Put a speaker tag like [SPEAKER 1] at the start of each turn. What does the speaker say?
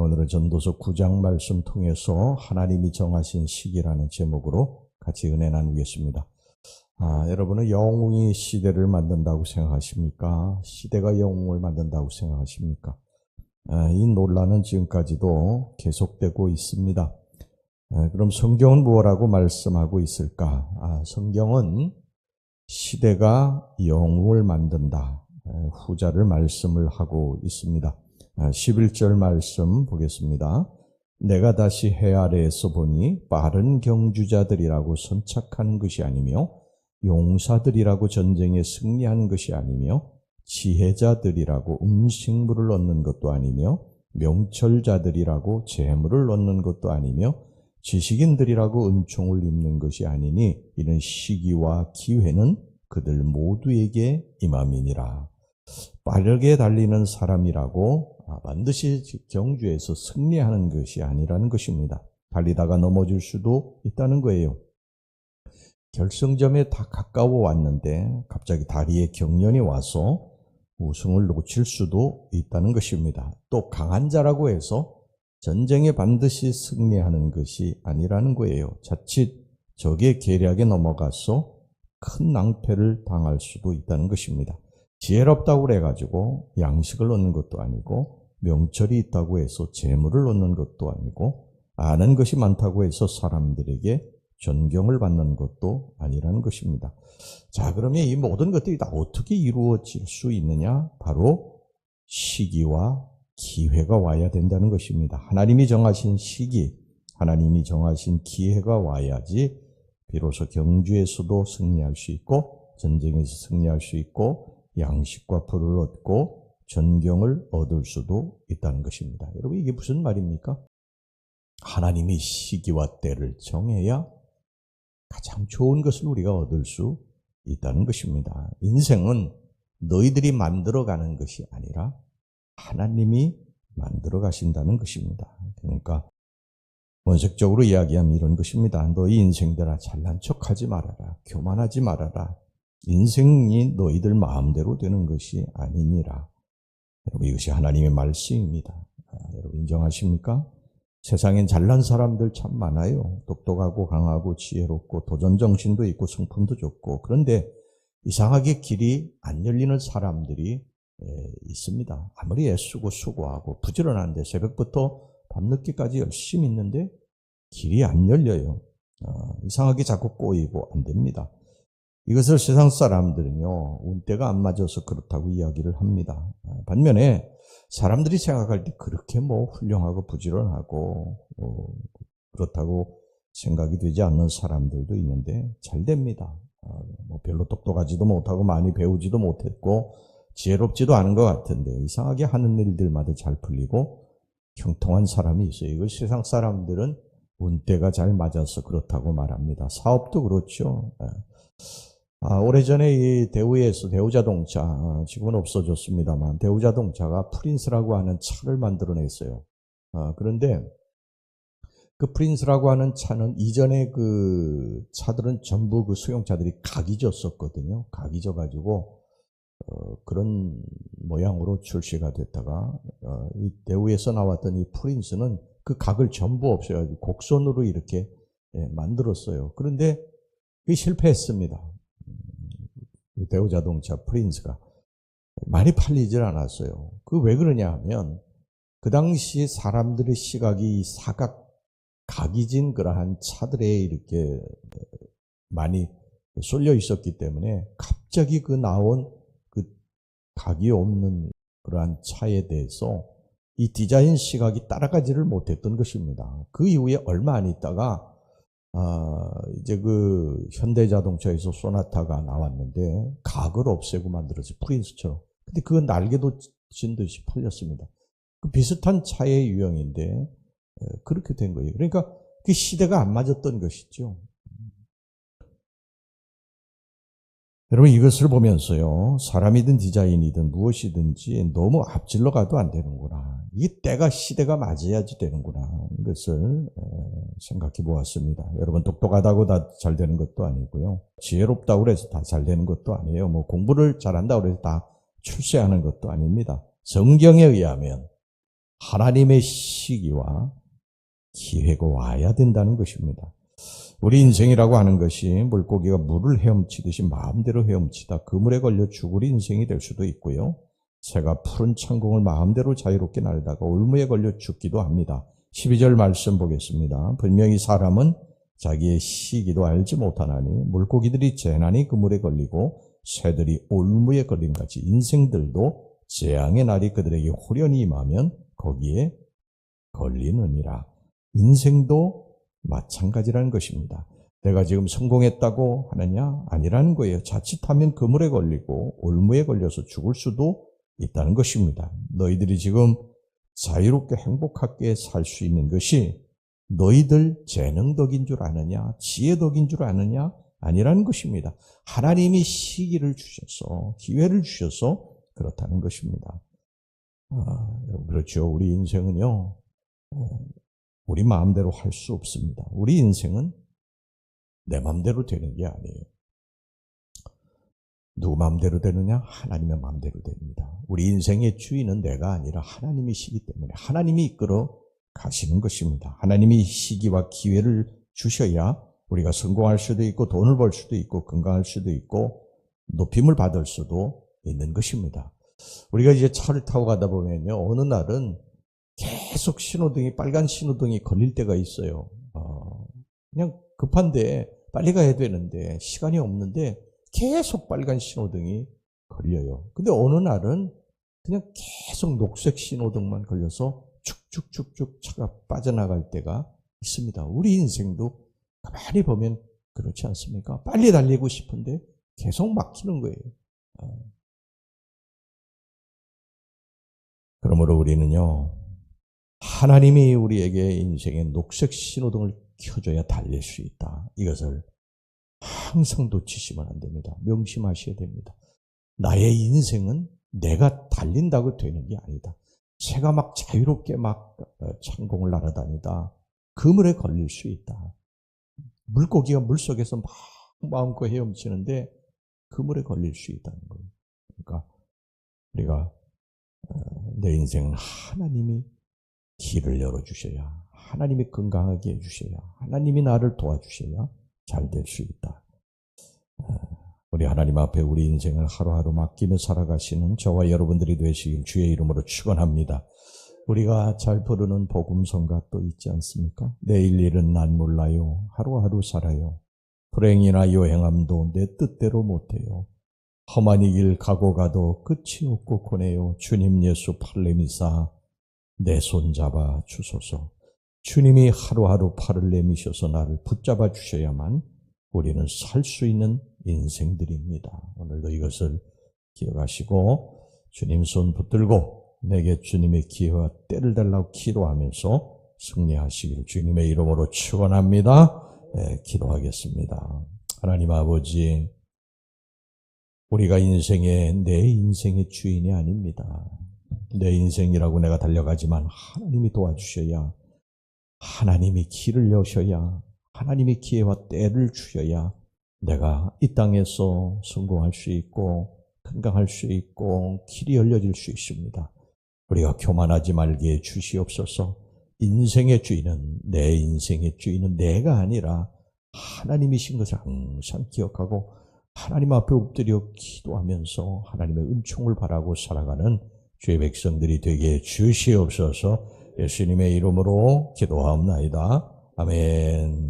[SPEAKER 1] 오늘은 전도서 9장 말씀 통해서 하나님이 정하신 시기라는 제목으로 같이 은혜 나누겠습니다. 여러분은 영웅이 시대를 만든다고 생각하십니까? 시대가 영웅을 만든다고 생각하십니까? 이 논란은 지금까지도 계속되고 있습니다. 그럼 성경은 무엇라고 말씀하고 있을까? 성경은 시대가 영웅을 만든다. 후자를 말씀을 하고 있습니다. 11절 말씀 보겠습니다. 내가 다시 해 아래에서 보니 빠른 경주자들이라고 선착하는 것이 아니며 용사들이라고 전쟁에 승리하는 것이 아니며 지혜자들이라고 음식물을 얻는 것도 아니며 명철자들이라고 재물을 얻는 것도 아니며 지식인들이라고 은총을 입는 것이 아니니 이는 시기와 기회는 그들 모두에게 임함이니라. 빠르게 달리는 사람이라고 반드시 경주에서 승리하는 것이 아니라는 것입니다. 달리다가 넘어질 수도 있다는 거예요. 결승점에 다 가까워 왔는데 갑자기 다리에 경련이 와서 우승을 놓칠 수도 있다는 것입니다. 또 강한 자라고 해서 전쟁에 반드시 승리하는 것이 아니라는 거예요. 자칫 적의 계략에 넘어가서 큰 낭패를 당할 수도 있다는 것입니다. 지혜롭다고 그래가지고 양식을 얻는 것도 아니고 명철이 있다고 해서 재물을 얻는 것도 아니고 아는 것이 많다고 해서 사람들에게 존경을 받는 것도 아니라는 것입니다. 자, 그러면 이 모든 것들이 다 어떻게 이루어질 수 있느냐? 바로 시기와 기회가 와야 된다는 것입니다. 하나님이 정하신 시기, 하나님이 정하신 기회가 와야지 비로소 경주에서도 승리할 수 있고 전쟁에서 승리할 수 있고 양식과 풀을 얻고 존경을 얻을 수도 있다는 것입니다. 여러분, 이게 무슨 말입니까? 하나님이 시기와 때를 정해야 가장 좋은 것을 우리가 얻을 수 있다는 것입니다. 인생은 너희들이 만들어가는 것이 아니라 하나님이 만들어 가신다는 것입니다. 그러니까 원색적으로 이야기하면 이런 것입니다. 너희 인생들아 잘난 척하지 말아라. 교만하지 말아라. 인생이 너희들 마음대로 되는 것이 아니니라. 여러분, 이것이 하나님의 말씀입니다. 여러분 인정하십니까? 세상엔 잘난 사람들 참 많아요. 똑똑하고 강하고 지혜롭고 도전정신도 있고 성품도 좋고, 그런데 이상하게 길이 안 열리는 사람들이 있습니다. 아무리 애쓰고 수고하고 부지런한데 새벽부터 밤늦게까지 열심히 있는데 길이 안 열려요. 이상하게 자꾸 꼬이고 안 됩니다. 이것을 세상 사람들은요, 운때가 안 맞아서 그렇다고 이야기를 합니다. 반면에 사람들이 생각할 때 그렇게 훌륭하고 부지런하고 그렇다고 생각이 되지 않는 사람들도 있는데 잘 됩니다. 별로 똑똑하지도 못하고 많이 배우지도 못했고 지혜롭지도 않은 것 같은데 이상하게 하는 일들마다 잘 풀리고 형통한 사람이 있어요. 이걸 세상 사람들은 운때가 잘 맞아서 그렇다고 말합니다. 사업도 그렇죠. 오래전에 이 대우자동차, 지금은 없어졌습니다만, 대우자동차가 프린스라고 하는 차를 만들어냈어요. 그런데 그 프린스라고 하는 차는 이전에 그 차들은 전부 그 수용차들이 각이 졌었거든요. 각이 져가지고, 그런 모양으로 출시가 됐다가, 이 대우에서 나왔던 이 프린스는 그 각을 전부 없애가지고 곡선으로 이렇게 만들었어요. 그런데 그게 실패했습니다. 대우자동차 프린스가 많이 팔리질 않았어요. 그 왜 그러냐 하면 그 당시 사람들의 시각이 각이 진 그러한 차들에 이렇게 많이 쏠려 있었기 때문에 갑자기 그 나온 그 각이 없는 그러한 차에 대해서 이 디자인 시각이 따라가지를 못했던 것입니다. 그 이후에 얼마 안 있다가 이제 그 현대자동차에서 소나타가 나왔는데 각을 없애고 만들었어요. 프린스처럼. 근데 그건 날개도 진 듯이 팔렸습니다. 그 비슷한 차의 유형인데 그렇게 된 거예요. 그러니까 그 시대가 안 맞았던 것이죠. 여러분, 이것을 보면서요, 사람이든 디자인이든 무엇이든지 너무 앞질러 가도 안 되는구나. 이게 시대가 맞아야지 되는구나. 이것을 생각해 보았습니다. 여러분, 똑똑하다고 다 잘 되는 것도 아니고요. 지혜롭다고 해서 다 잘 되는 것도 아니에요. 공부를 잘한다고 해서 다 출세하는 것도 아닙니다. 성경에 의하면 하나님의 시기와 기회가 와야 된다는 것입니다. 우리 인생이라고 하는 것이 물고기가 물을 헤엄치듯이 마음대로 헤엄치다 그물에 걸려 죽을 인생이 될 수도 있고요. 새가 푸른 창공을 마음대로 자유롭게 날다가 올무에 걸려 죽기도 합니다. 12절 말씀 보겠습니다. 분명히 사람은 자기의 시기도 알지 못하나니 물고기들이 재난이 그물에 걸리고 새들이 올무에 걸림같이 인생들도 재앙의 날이 그들에게 호련히 임하면 거기에 걸리느니라. 인생도 마찬가지라는 것입니다. 내가 지금 성공했다고 하느냐? 아니라는 거예요. 자칫하면 그물에 걸리고 올무에 걸려서 죽을 수도 있다는 것입니다. 너희들이 지금 자유롭게 행복하게 살 수 있는 것이 너희들 재능 덕인 줄 아느냐? 지혜 덕인 줄 아느냐? 아니라는 것입니다. 하나님이 시기를 주셔서 기회를 주셔서 그렇다는 것입니다. 그렇죠. 우리 인생은요. 우리 마음대로 할 수 없습니다. 우리 인생은 내 마음대로 되는 게 아니에요. 누구 마음대로 되느냐? 하나님의 마음대로 됩니다. 우리 인생의 주인은 내가 아니라 하나님이시기 때문에 하나님이 이끌어 가시는 것입니다. 하나님이 시기와 기회를 주셔야 우리가 성공할 수도 있고 돈을 벌 수도 있고 건강할 수도 있고 높임을 받을 수도 있는 것입니다. 우리가 이제 차를 타고 가다 보면요. 어느 날은 계속 신호등이 빨간 신호등이 걸릴 때가 있어요. 그냥 급한데 빨리 가야 되는데 시간이 없는데 계속 빨간 신호등이 걸려요. 근데 어느 날은 그냥 계속 녹색 신호등만 걸려서 쭉쭉쭉쭉 차가 빠져나갈 때가 있습니다. 우리 인생도 가만히 보면 그렇지 않습니까? 빨리 달리고 싶은데 계속 막히는 거예요. 그러므로 우리는요. 하나님이 우리에게 인생의 녹색 신호등을 켜줘야 달릴 수 있다. 이것을 항상 놓치시면 안 됩니다. 명심하셔야 됩니다. 나의 인생은 내가 달린다고 되는 게 아니다. 새가 막 자유롭게 막 창공을 날아다니다 그물에 걸릴 수 있다. 물고기가 물속에서 막 마음껏 헤엄치는데 그물에 걸릴 수 있다는 거예요. 그러니까 우리가 내 인생은 하나님이 길을 열어주셔야, 하나님이 건강하게 해주셔야, 하나님이 나를 도와주셔야 잘 될 수 있다. 우리 하나님 앞에 우리 인생을 하루하루 맡기며 살아가시는 저와 여러분들이 되시길 주의 이름으로 축원합니다. 우리가 잘 부르는 복음성가 또 있지 않습니까? 내일 일은 난 몰라요. 하루하루 살아요. 불행이나 요행함도 내 뜻대로 못해요. 험한 이 길 가고 가도 끝이 없고 고네요. 주님 예수 팔레미사 내 손 잡아 주소서. 주님이 하루하루 팔을 내미셔서 나를 붙잡아 주셔야만 우리는 살 수 있는 인생들입니다. 오늘도 이것을 기억하시고 주님 손 붙들고 내게 주님의 기회와 때를 달라고 기도하면서 승리하시길 주님의 이름으로 축원합니다. 기도하겠습니다. 하나님 아버지, 우리가 내 인생의 주인이 아닙니다. 내 인생이라고 내가 달려가지만 하나님이 도와주셔야, 하나님이 길을 여셔야, 하나님이 기회와 때를 주셔야 내가 이 땅에서 성공할 수 있고 건강할 수 있고 길이 열려질 수 있습니다. 우리가 교만하지 말게 해 주시옵소서. 인생의 주인은, 내 인생의 주인은 내가 아니라 하나님이신 것을 항상 기억하고 하나님 앞에 엎드려 기도하면서 하나님의 은총을 바라고 살아가는 주의 백성들이 되게 주시옵소서. 예수님의 이름으로 기도하옵나이다. 아멘.